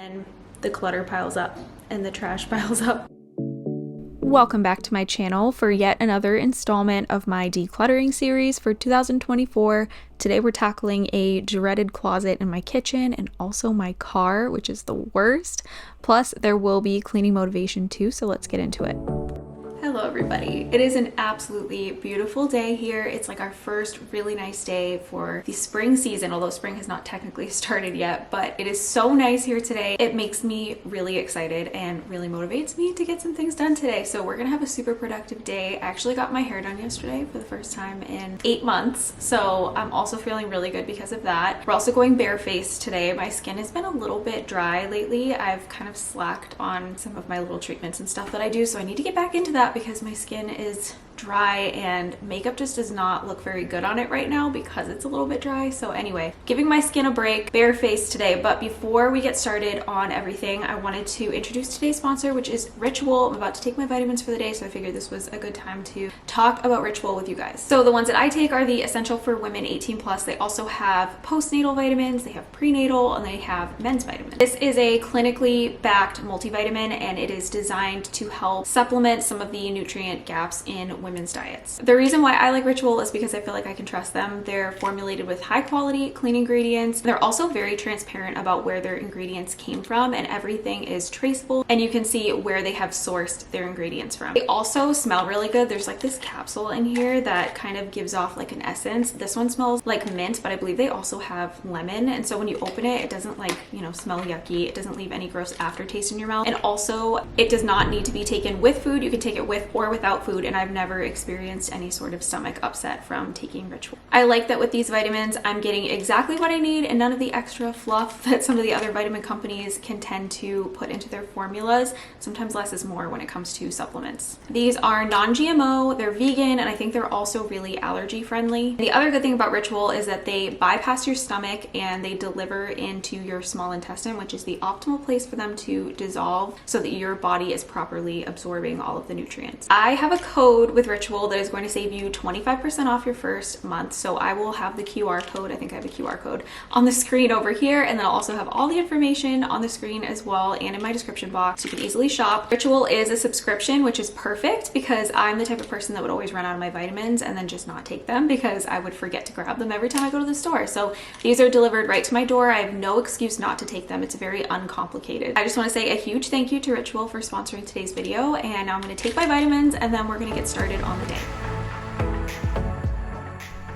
then the clutter piles up and the trash piles up. Welcome back to my channel for yet another installment of my decluttering series for 2024. Today we're tackling a dreaded closet in my kitchen and also my car, which is the worst. Plus there will be cleaning motivation too, so let's get into it. Hello everybody. It is an absolutely beautiful day here. It's like our first really nice day for the spring season, although spring has not technically started yet, but it is so nice here today. It makes me really excited and really motivates me to get some things done today. So we're gonna have a super productive day. I actually got my hair done yesterday for the first time in 8 months. So I'm also feeling really good because of that. We're also going barefaced today. My skin has been a little bit dry lately. I've kind of slacked on some of my little treatments and stuff that I do. So I need to get back into that because my skin is dry and makeup just does not look very good on it right now because it's a little bit dry. So anyway, giving my skin a break, barefaced today. But before we get started on everything, I wanted to introduce today's sponsor, which is Ritual. I'm about to take my vitamins for the day, so I figured this was a good time to talk about Ritual with you guys. So the ones that I take are the Essential for Women 18 Plus. They also have postnatal vitamins, they have prenatal, and they have men's vitamins. This is a clinically backed multivitamin, and it is designed to help supplement some of the nutrient gaps in women's diets. The reason why I like Ritual is because I feel like I can trust them. They're formulated with high quality, clean ingredients. They're also very transparent about where their ingredients came from, and everything is traceable, and you can see where they have sourced their ingredients from. They also smell really good. There's like this capsule in here that kind of gives off like an essence. This one smells like mint, but I believe they also have lemon, and so when you open it, it doesn't like, you know, smell yucky. It doesn't leave any gross aftertaste in your mouth, and also it does not need to be taken with food. You can take it with or without food, and I've never experienced any sort of stomach upset from taking Ritual. I like that with these vitamins, I'm getting exactly what I need and none of the extra fluff that some of the other vitamin companies can tend to put into their formulas. Sometimes less is more when it comes to supplements. These are non-GMO, they're vegan, and I think they're also really allergy friendly. The other good thing about Ritual is that they bypass your stomach and they deliver into your small intestine, which is the optimal place for them to dissolve so that your body is properly absorbing all of the nutrients. I have a code with Ritual that is going to save you 25% off your first month. So I will have the QR code. I think I have a QR code on the screen over here, and then I'll also have all the information on the screen as well and in my description box. You can easily shop. Ritual is a subscription, which is perfect because I'm the type of person that would always run out of my vitamins and then just not take them because I would forget to grab them every time I go to the store. So these are delivered right to my door. I have no excuse not to take them. It's very uncomplicated. I just want to say a huge thank you to Ritual for sponsoring today's video, and now I'm going to take my vitamins and then we're going to get started on the day.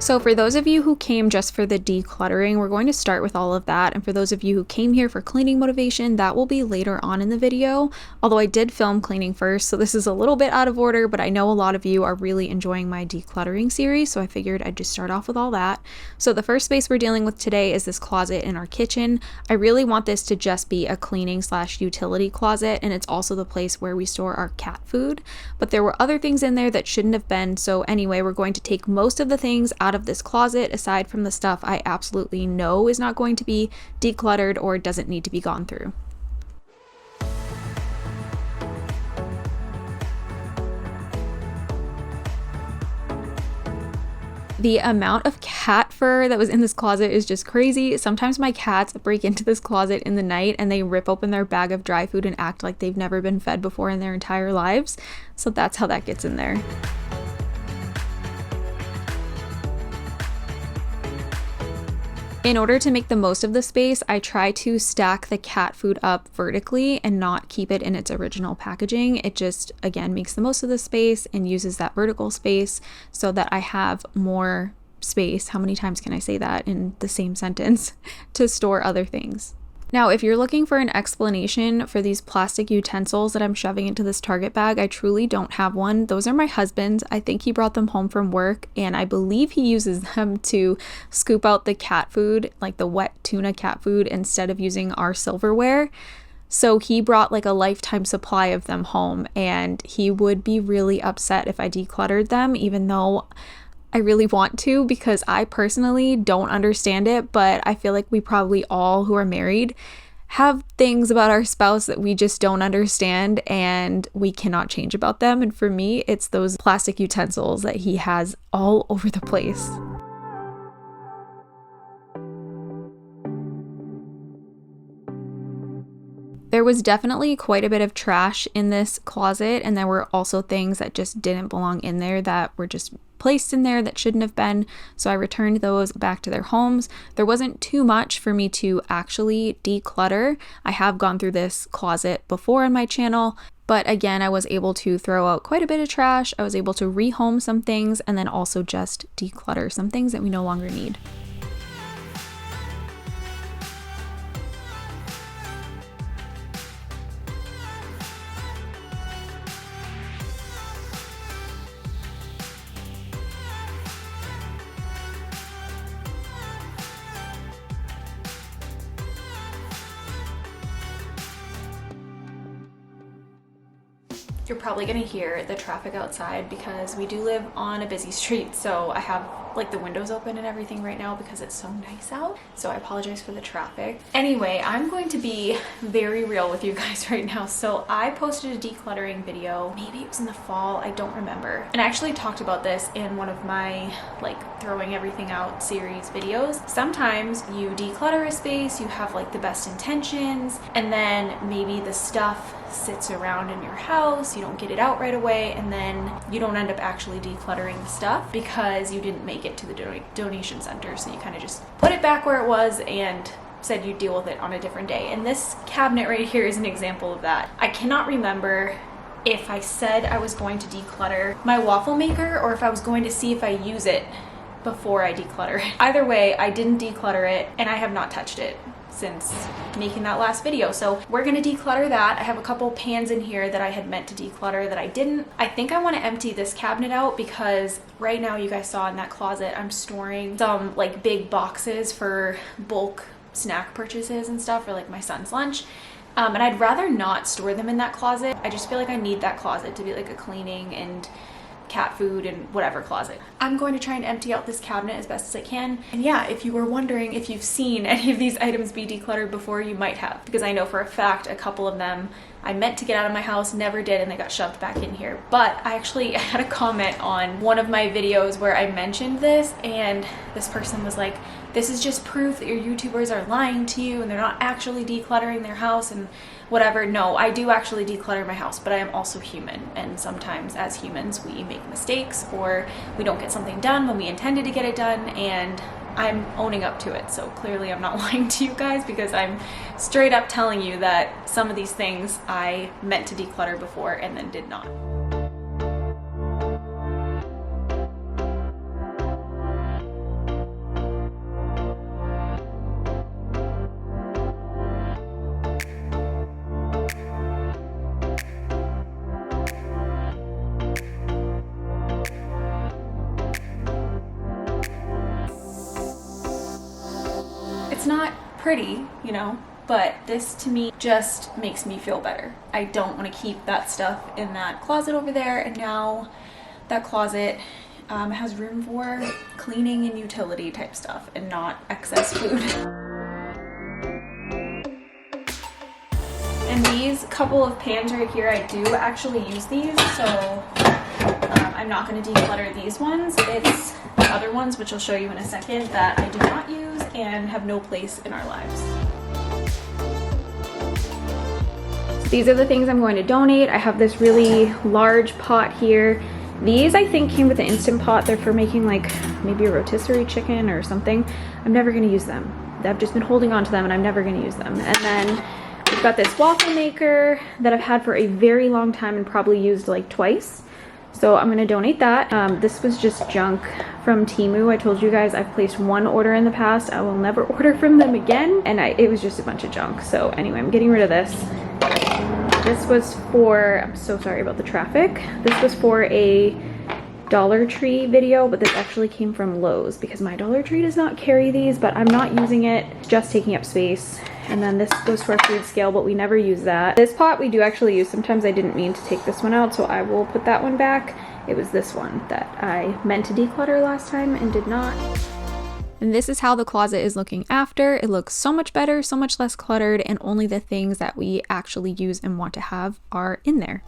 So for those of you who came just for the decluttering, we're going to start with all of that. And for those of you who came here for cleaning motivation, that will be later on in the video. Although I did film cleaning first, so this is a little bit out of order, but I know a lot of you are really enjoying my decluttering series, so I figured I'd just start off with all that. So the first space we're dealing with today is this closet in our kitchen. I really want this to just be a cleaning / utility closet, and it's also the place where we store our cat food. But there were other things in there that shouldn't have been, so anyway, we're going to take most of the things out of this closet aside from the stuff I absolutely know is not going to be decluttered or doesn't need to be gone through. The amount of cat fur that was in this closet is just crazy. Sometimes my cats break into this closet in the night and they rip open their bag of dry food and act like they've never been fed before in their entire lives. So that's how that gets in there. In order to make the most of the space, I try to stack the cat food up vertically and not keep it in its original packaging. It just, again, makes the most of the space and uses that vertical space so that I have more space. How many times can I say that in the same sentence? To store other things. Now, if you're looking for an explanation for these plastic utensils that I'm shoving into this Target bag, I truly don't have one. Those are my husband's. I think he brought them home from work, and I believe he uses them to scoop out the cat food, like the wet tuna cat food, instead of using our silverware. So he brought like a lifetime supply of them home, and he would be really upset if I decluttered them, even though I really want to, because I personally don't understand it, but I feel like we probably all who are married have things about our spouse that we just don't understand and we cannot change about them. And for me, it's those plastic utensils that he has all over the place. There was definitely quite a bit of trash in this closet, and there were also things that just didn't belong in there that were just placed in there that shouldn't have been, so I returned those back to their homes. There wasn't too much for me to actually declutter. I have gone through this closet before on my channel, but again, I was able to throw out quite a bit of trash. I was able to rehome some things and then also just declutter some things that we no longer need. You're probably gonna hear the traffic outside because we do live on a busy street, so I have like the windows open and everything right now because it's so nice out, so I apologize for the traffic. Anyway, I'm going to be very real with you guys right now. So I posted a decluttering video, maybe it was in the fall, I don't remember, and I actually talked about this in one of my like throwing everything out series videos. Sometimes you declutter a space, you have like the best intentions, and then maybe the stuff sits around in your house, you don't get it out right away, and then you don't end up actually decluttering the stuff because you didn't make it to the donation center, so you kind of just put it back where it was and said you'd deal with it on a different day. And this cabinet right here is an example of that. I cannot remember if I said I was going to declutter my waffle maker or if I was going to see if I use it before I declutter it. Either way, I didn't declutter it and I have not touched it since making that last video. So we're gonna declutter that. I have a couple pans in here that I had meant to declutter that I didn't. I think I want to empty this cabinet out because right now, you guys saw in that closet, I'm storing some like big boxes for bulk snack purchases and stuff for like my son's lunch. And I'd rather not store them in that closet. I just feel like I need that closet to be like a cleaning and cat food and whatever closet. I'm going to try and empty out this cabinet as best as I can. And yeah, if you were wondering if you've seen any of these items be decluttered before, you might have, because I know for a fact a couple of them I meant to get out of my house, never did, and they got shoved back in here. But I actually had a comment on one of my videos where I mentioned this, and this person was like, this is just proof that your YouTubers are lying to you and they're not actually decluttering their house and whatever. No, I do actually declutter my house, but I am also human, and sometimes as humans we make mistakes or we don't get something done when we intended to get it done, and I'm owning up to it. So clearly I'm not lying to you guys because I'm straight up telling you that some of these things I meant to declutter before and then did not. It's not pretty, you know, but this to me just makes me feel better. I don't want to keep that stuff in that closet over there, and now that closet has room for cleaning and utility type stuff and not excess food. And these couple of pans right here, I do actually use these, so I'm not going to declutter these ones. It's the other ones, which I'll show you in a second, that I do not use and have no place in our lives. So these are the things I'm going to donate. I have this really large pot here. These I think came with an Instant Pot. They're for making like maybe a rotisserie chicken or something. I'm never going to use them. I've just been holding on to them and I'm never going to use them. And then we've got this waffle maker that I've had for a very long time and probably used like twice. So I'm going to donate that. This was just junk from Temu. I told you guys I've placed one order in the past. I will never order from them again. And it was just a bunch of junk. So anyway, I'm getting rid of this. This was for, I'm so sorry about the traffic. This was for a Dollar Tree video, but this actually came from Lowe's because my Dollar Tree does not carry these, but I'm not using it. It's just taking up space. And then this goes to our food scale, but we never use that. This pot we do actually use. Sometimes I didn't mean to take this one out, so I will put that one back. It was this one that I meant to declutter last time and did not. And this is how the closet is looking after. It looks so much better, so much less cluttered, and only the things that we actually use and want to have are in there.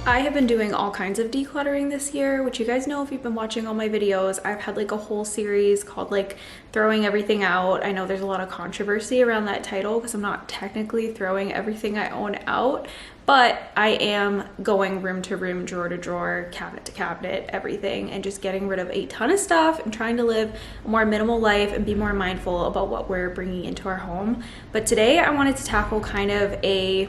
I have been doing all kinds of decluttering this year, which you guys know if you've been watching all my videos. I've had like a whole series called like throwing everything out. I know there's a lot of controversy around that title because I'm not technically throwing everything I own out, but I am going room to room, drawer to drawer, cabinet to cabinet, everything, and just getting rid of a ton of stuff and trying to live a more minimal life and be more mindful about what we're bringing into our home. But today I wanted to tackle kind of a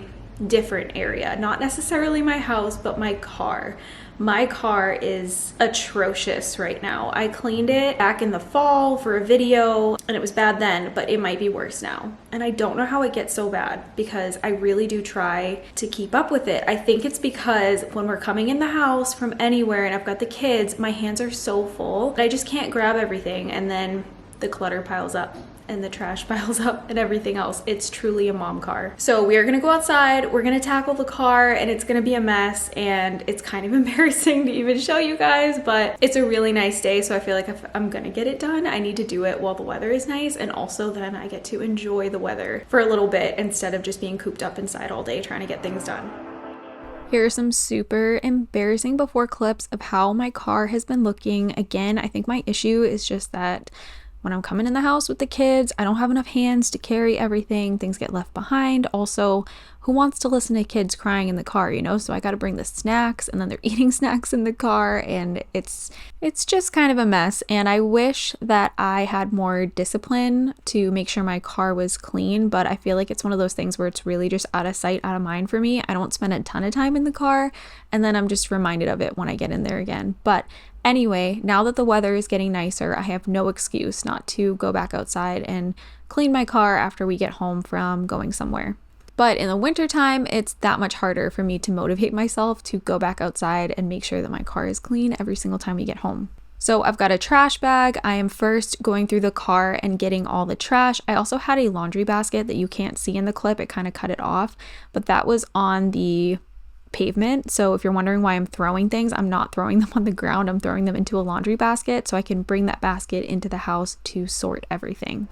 different area, not necessarily my house, but my car. My car is atrocious right now. I cleaned it back in the fall for a video and it was bad then, but it might be worse now. And I don't know how it gets so bad because I really do try to keep up with it. I think it's because when we're coming in the house from anywhere and I've got the kids, my hands are so full that I just can't grab everything, and then the clutter piles up and the trash piles up and everything else. It's truly a mom car. So we are gonna go outside, we're gonna tackle the car, and it's gonna be a mess, and it's kind of embarrassing to even show you guys, but it's a really nice day, so I feel like if I'm gonna get it done, I need to do it while the weather is nice, and also then I get to enjoy the weather for a little bit instead of just being cooped up inside all day trying to get things done. Here are some super embarrassing before clips of how my car has been looking. Again, I think my issue is just that when I'm coming in the house with the kids, I don't have enough hands to carry everything. Things get left behind. Also, who wants to listen to kids crying in the car, you know? So I got to bring the snacks, and then they're eating snacks in the car, and it's just kind of a mess. And I wish that I had more discipline to make sure my car was clean, but I feel like it's one of those things where it's really just out of sight, out of mind for me. I don't spend a ton of time in the car, and then I'm just reminded of it when I get in there again. But anyway, now that the weather is getting nicer, I have no excuse not to go back outside and clean my car after we get home from going somewhere. But in the wintertime, it's that much harder for me to motivate myself to go back outside and make sure that my car is clean every single time we get home. So I've got a trash bag. I am first going through the car and getting all the trash. I also had a laundry basket that you can't see in the clip. It kind of cut it off, but that was on the pavement. So if you're wondering why I'm throwing things, I'm not throwing them on the ground. I'm throwing them into a laundry basket so I can bring that basket into the house to sort everything.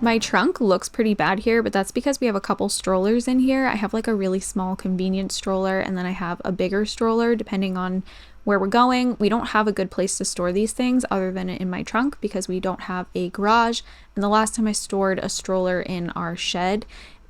My trunk looks pretty bad here, but that's because we have a couple strollers in here. I have like a really small convenience stroller, and then I have a bigger stroller depending on where we're going. We don't have a good place to store these things other than in my trunk because we don't have a garage. And the last time I stored a stroller in our shed,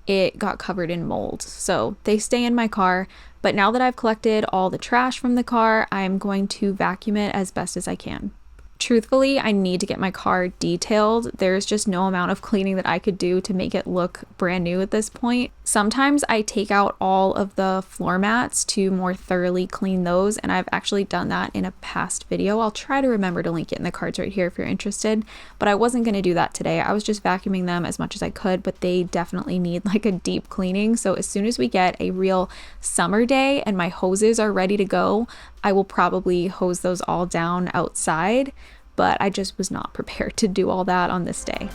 it got covered in mold. So they stay in my car. But now that I've collected all the trash from the car, I'm going to vacuum it as best as I can. Truthfully, I need to get my car detailed. There's just no amount of cleaning that I could do to make it look brand new at this point. Sometimes I take out all of the floor mats to more thoroughly clean those, and I've actually done that in a past video. I'll try to remember to link it in the cards right here if you're interested, but I wasn't going to do that today. I was just vacuuming them as much as I could, but they definitely need like a deep cleaning. So as soon as we get a real summer day and my hoses are ready to go, I will probably hose those all down outside, but I just was not prepared to do all that on this day.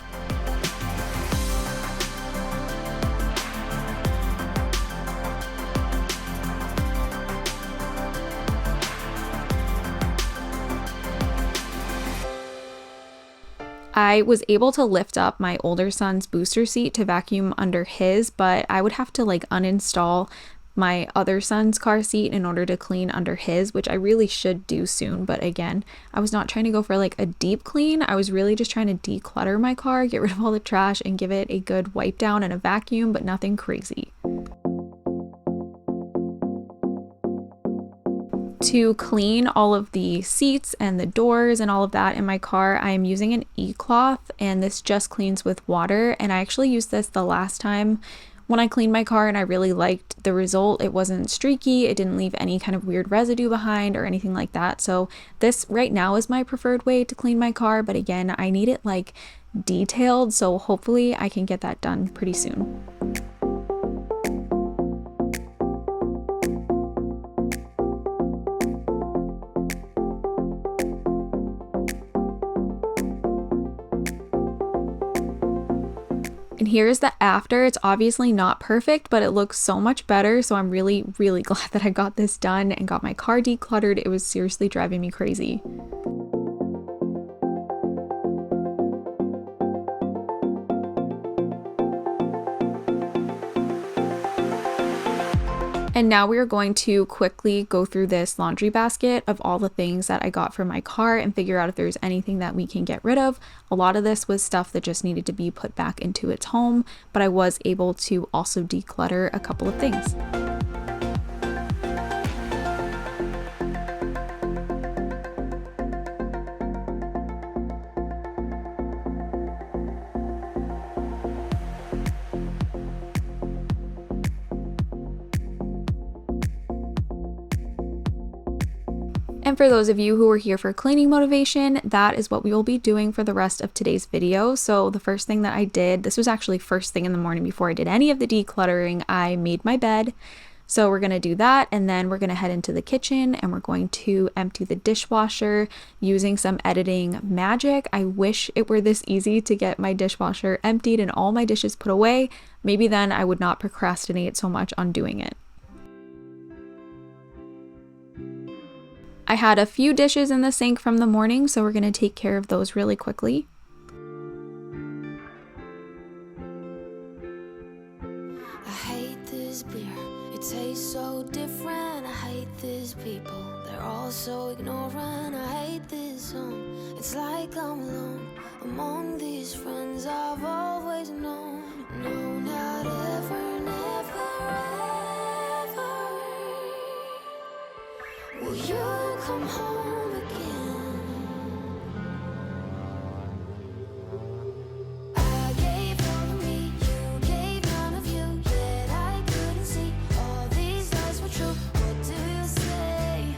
I was able to lift up my older son's booster seat to vacuum under his, but I would have to like uninstall my other son's car seat in order to clean under his, which I really should do soon. But again, I was not trying to go for like a deep clean. I was really just trying to declutter my car, get rid of all the trash, and give it a good wipe down and a vacuum, but nothing crazy. To clean all of the seats and the doors and all of that in my car, I am using an e-cloth, and this just cleans with water. And I actually used this the last time when I cleaned my car, and I really liked the result. It wasn't streaky, it didn't leave any kind of weird residue behind or anything like that. So this right now is my preferred way to clean my car, but again, I need it like detailed, so hopefully I can get that done pretty soon. And here's the after. It's obviously not perfect, but it looks so much better. So I'm really, really glad that I got this done and got my car decluttered. It was seriously driving me crazy. And now we are going to quickly go through this laundry basket of all the things that I got from my car and figure out if there's anything that we can get rid of. A lot of this was stuff that just needed to be put back into its home, but I was able to also declutter a couple of things. And for those of you who are here for cleaning motivation, that is what we will be doing for the rest of today's video. So the first thing that I did, this was actually first thing in the morning before I did any of the decluttering, I made my bed. So we're going to do that, and then we're going to head into the kitchen and we're going to empty the dishwasher using some editing magic. I wish it were this easy to get my dishwasher emptied and all my dishes put away. Maybe then I would not procrastinate so much on doing it. I had a few dishes in the sink from the morning, so we're going to take care of those really quickly. I hate this beer, it tastes so different. I hate these people, they're all so ignorant. I hate this song, it's like I'm alone among these friends I've always known. No, not ever, never, ever will you come home again. I gave all of me, you gave none of you, yet I couldn't see all these lies were true. What do you say?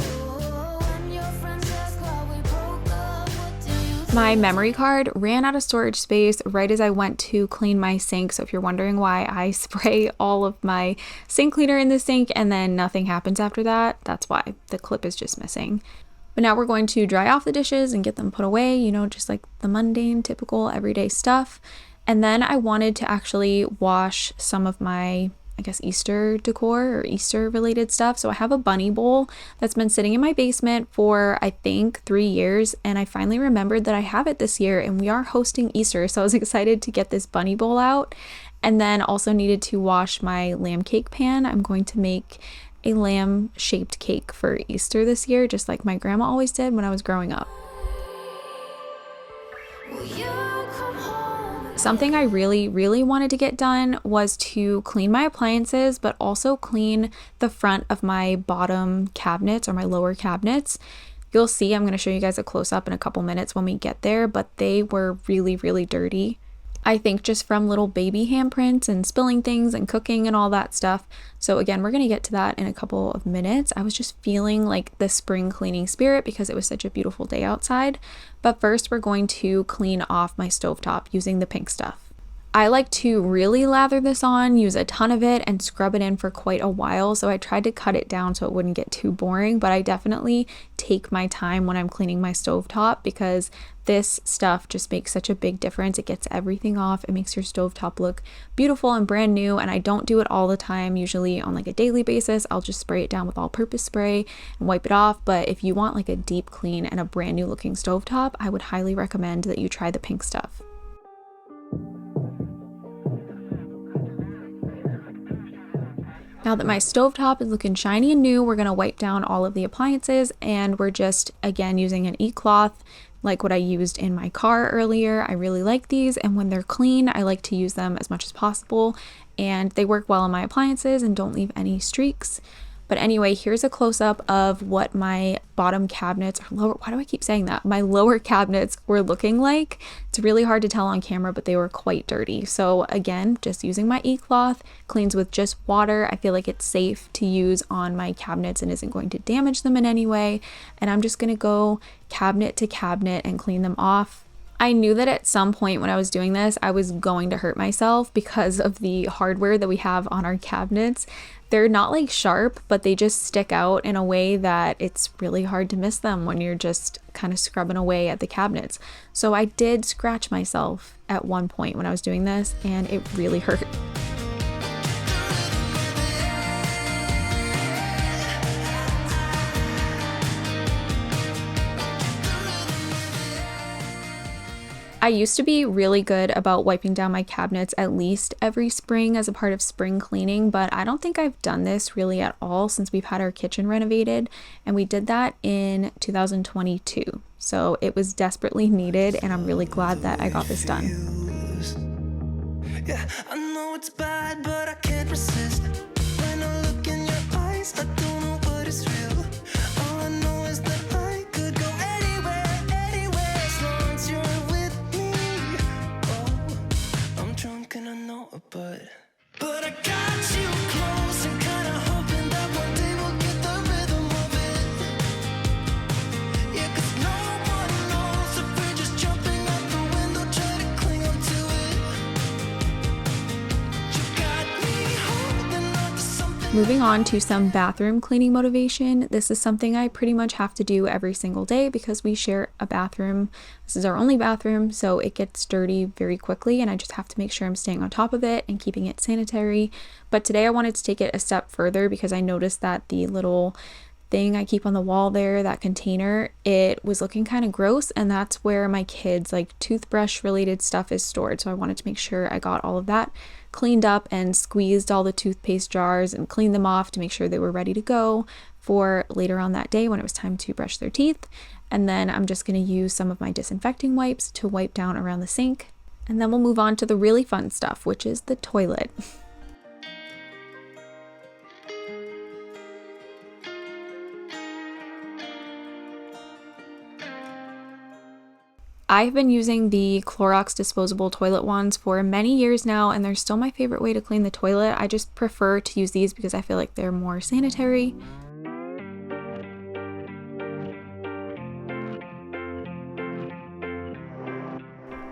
Oh, when your friends ask why we broke up, what do you say? My memory card ran out of storage space right as I went to clean my sink. So if you're wondering why I spray all of my sink cleaner in the sink and then nothing happens after that, that's why. The clip is just missing. But now we're going to dry off the dishes and get them put away, you know, just like the mundane, typical, everyday stuff. And then I wanted to actually wash some of my, I guess, Easter decor or Easter related stuff. So I have a bunny bowl that's been sitting in my basement for, I think, 3 years. And I finally remembered that I have it this year and we are hosting Easter. So I was excited to get this bunny bowl out. And then also needed to wash my lamb cake pan. I'm going to make a lamb shaped cake for Easter this year, just like my grandma always did when I was growing up. Will you come home again? Something I really, really wanted to get done was to clean my appliances, but also clean the front of my bottom cabinets or my lower cabinets. You'll see, I'm going to show you guys a close-up in a couple minutes when we get there, but they were really, really dirty. I think just from little baby handprints and spilling things and cooking and all that stuff. So again, we're going to get to that in a couple of minutes. I was just feeling like the spring cleaning spirit because it was such a beautiful day outside. But first we're going to clean off my stovetop using the pink stuff. I like to really lather this on, use a ton of it, and scrub it in for quite a while. So I tried to cut it down so it wouldn't get too boring, but I definitely take my time when I'm cleaning my stovetop because this stuff just makes such a big difference. It gets everything off. It makes your stovetop look beautiful and brand new. And I don't do it all the time, usually on like a daily basis. I'll just spray it down with all-purpose spray and wipe it off. But if you want like a deep clean and a brand new looking stovetop, I would highly recommend that you try the pink stuff. Now that my stovetop is looking shiny and new, we're going to wipe down all of the appliances and we're just, again, using an e-cloth like what I used in my car earlier. I really like these, and when they're clean, I like to use them as much as possible, and they work well on my appliances and don't leave any streaks. But anyway, here's a close-up of what my bottom cabinets, or lower, why do I keep saying that? My lower cabinets were looking like. It's really hard to tell on camera, but they were quite dirty. So again, just using my e-cloth, cleans with just water. I feel like it's safe to use on my cabinets and isn't going to damage them in any way. And I'm just gonna go cabinet to cabinet and clean them off. I knew that at some point when I was doing this, I was going to hurt myself because of the hardware that we have on our cabinets. They're not like sharp, but they just stick out in a way that it's really hard to miss them when you're just kind of scrubbing away at the cabinets. So I did scratch myself at one point when I was doing this, and it really hurt. I used to be really good about wiping down my cabinets at least every spring as a part of spring cleaning, but I don't think I've done this really at all since we've had our kitchen renovated, and we did that in 2022. So it was desperately needed, and I'm really glad that I got this done. Yeah, I know it's bad, but I can't resist. When I look in your eyes, I don't know what is real. All I know is that I could go anywhere, as long as you're with me. Oh, I'm drunk and I know it, but I got you close and kinda hoping that one day we'll get the rhythm of it. Yeah, 'cause no one knows if we're just jumping out the window, trying to cling on to it. You got me holding on to something. Moving on to some bathroom cleaning motivation. This is something I pretty much have to do every single day because we share a bathroom. This is our only bathroom, so it gets dirty very quickly, and I just have to make sure I'm staying on top of it and keeping it sanitary. But today I wanted to take it a step further because I noticed that the little thing I keep on the wall there, that container, it was looking kind of gross, and that's where my kids' like toothbrush related stuff is stored. So I wanted to make sure I got all of that cleaned up and squeezed all the toothpaste jars and cleaned them off to make sure they were ready to go for later on that day when it was time to brush their teeth. And then I'm just going to use some of my disinfecting wipes to wipe down around the sink. And then we'll move on to the really fun stuff, which is the toilet. I've been using the Clorox disposable toilet wands for many years now, and they're still my favorite way to clean the toilet. I just prefer to use these because I feel like they're more sanitary.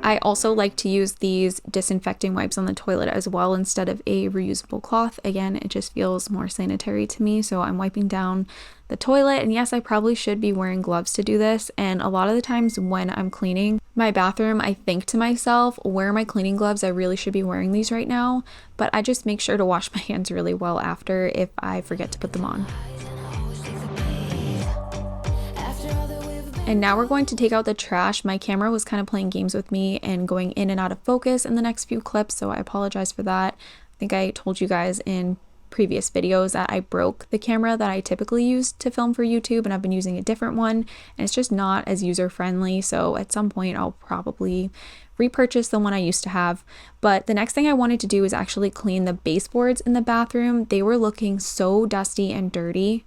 I also like to use these disinfecting wipes on the toilet as well instead of a reusable cloth. Again, it just feels more sanitary to me. So I'm wiping down the toilet, and yes, I probably should be wearing gloves to do this. And a lot of the times when I'm cleaning my bathroom, I think to myself, where are my cleaning gloves? I really should be wearing these right now. But I just make sure to wash my hands really well after if I forget to put them on. And now we're going to take out the trash. My camera was kind of playing games with me and going in and out of focus in the next few clips, so I apologize for that. I think I told you guys in previous videos that I broke the camera that I typically use to film for YouTube, and I've been using a different one, and it's just not as user-friendly, so at some point I'll probably repurchase the one I used to have. But the next thing I wanted to do is actually clean the baseboards in the bathroom. They were looking so dusty and dirty.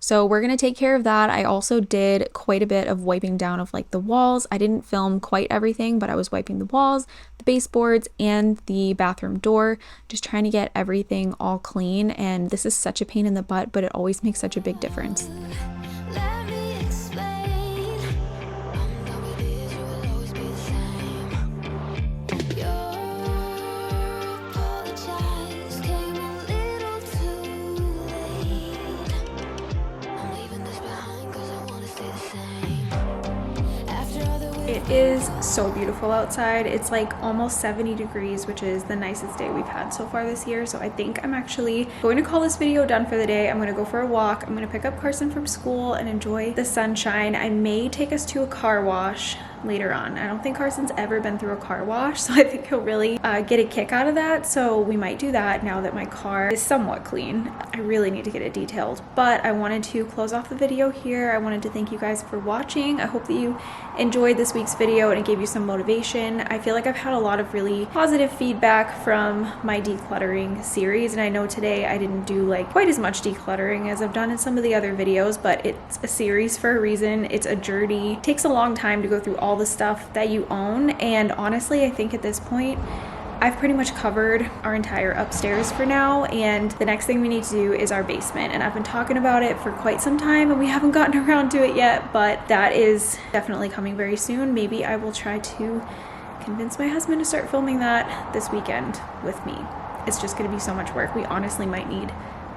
So we're going to take care of that. I also did quite a bit of wiping down of like the walls. I didn't film quite everything, but I was wiping the walls, the baseboards, and the bathroom door, just trying to get everything all clean. And this is such a pain in the butt, but it always makes such a big difference. Let me explain. I'm done with this, you will always be the same. Your apologize came a little too late. I'm leaving this behind 'cause I wanna stay the same. After all that we've It is so beautiful outside. It's like almost 70 degrees, which is the nicest day we've had so far this year. So I think I'm actually going to call this video done for the day. I'm going to go for a walk. I'm going to pick up Carson from school and enjoy the sunshine. I may take us to a car wash later on. I don't think Carson's ever been through a car wash, so I think he'll really get a kick out of that. So we might do that now that my car is somewhat clean. I really need to get it detailed, but I wanted to close off the video here. I wanted to thank you guys for watching. I hope that you enjoyed this week's video and it gave you some motivation. I feel like I've had a lot of really positive feedback from my decluttering series, and I know today I didn't do like quite as much decluttering as I've done in some of the other videos, but it's a series for a reason. It's a journey. It takes a long time to go through all the stuff that you own, and honestly I think at this point I've pretty much covered our entire upstairs for now, and the next thing we need to do is our basement. And I've been talking about it for quite some time and we haven't gotten around to it yet, but that is definitely coming very soon. Maybe I will try to convince my husband to start filming that this weekend with me. It's just gonna be so much work. We honestly might need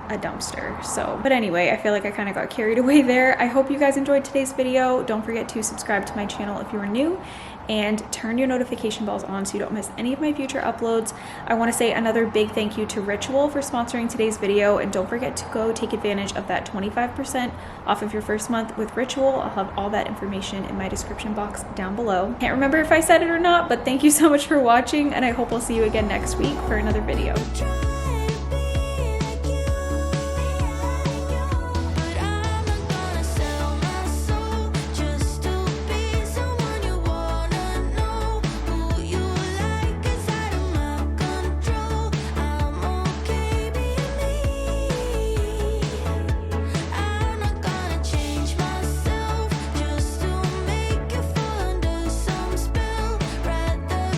a dumpster. So, but anyway, I feel like I kind of got carried away there. I hope you guys enjoyed today's video. Don't forget to subscribe to my channel if you are new, and turn your notification bells on so you don't miss any of my future uploads. I want to say another big thank you to Ritual for sponsoring today's video, and don't forget to go take advantage of that 25% off of your first month with Ritual. I'll have all that information in my description box down below. Can't remember if I said it or not, but thank you so much for watching, and I hope I'll see you again next week for another video.